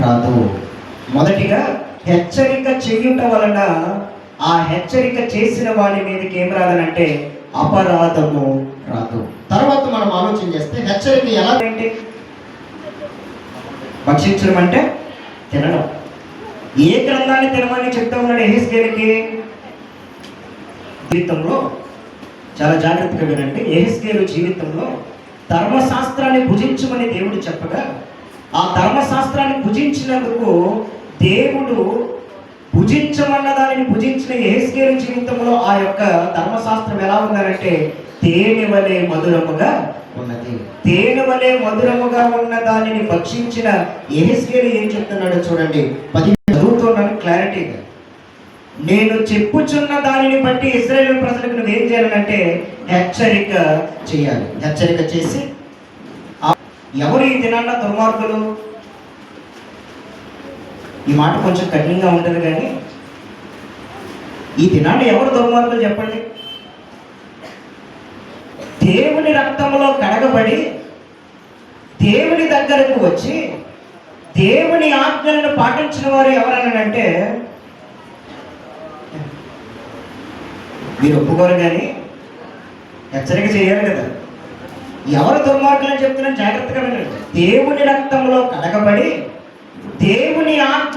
రాదు. మొదటిగా హెచ్చరిక చేయుట వలన ఆ హెచ్చరిక చేసిన వాడి మీదకి ఏం రాదనంటే అపరాధము రాదు. తర్వాత మనం ఆలోచన చేస్తే హెచ్చరిక ఎలా ఏంటి? భక్షించడం అంటే తినడం. ఏ గ్రంథాన్ని తినమని చెప్తా ఉన్నాడు యెహెజ్కేలుకి? జీవితంలో చాలా జాగ్రత్తగా వినండి. యెహెజ్కేలు జీవితంలో ధర్మశాస్త్రాన్ని భుజించమని దేవుడు చెప్పగా, ఆ ధర్మశాస్త్రాన్ని భుజించినందుకు దేవుడు భుజించమన్న దానిని భుజించిన యెహెజ్కేలు జీవితంలో ఆ యొక్క ధర్మశాస్త్రం ఎలా ఉందంటే తేనె వలె మధురముగా ఉన్నది. తేనె వలె మధురముగా ఉన్న దానిని భక్షించిన యెహెజ్కేలు ఏం చెప్తున్నాడో చూడండి. 10 చదువుతున్నాను క్లారిటీగా. నేను చెప్పుచున్న దానిని బట్టి ఇశ్రాయేలు ప్రజలకు నువ్వేం చేయాలంటే హెచ్చరిక చేయాలి. హెచ్చరిక చేసి ఎవరు ఈ దినాన్న దుర్మార్గులు? ఈ మాట కొంచెం కఠినంగా ఉంటుంది, కానీ ఈ దినాన్ని ఎవరు దుర్మార్గులు చెప్పండి? దేవుని రక్తంలో కడగబడి దేవుని దగ్గరకు వచ్చి దేవుని ఆజ్ఞలను పాటించిన వారు ఎవరనంటే మీరు ఒప్పుకోరు, కానీ హెచ్చరిక చేయాలి కదా. ఎవరు దుర్మార్గులని చెప్తున్నాను, జాగ్రత్తగా వినండి. దేవుని రక్తంలో కడగబడి దేవుని ఆజ్ఞ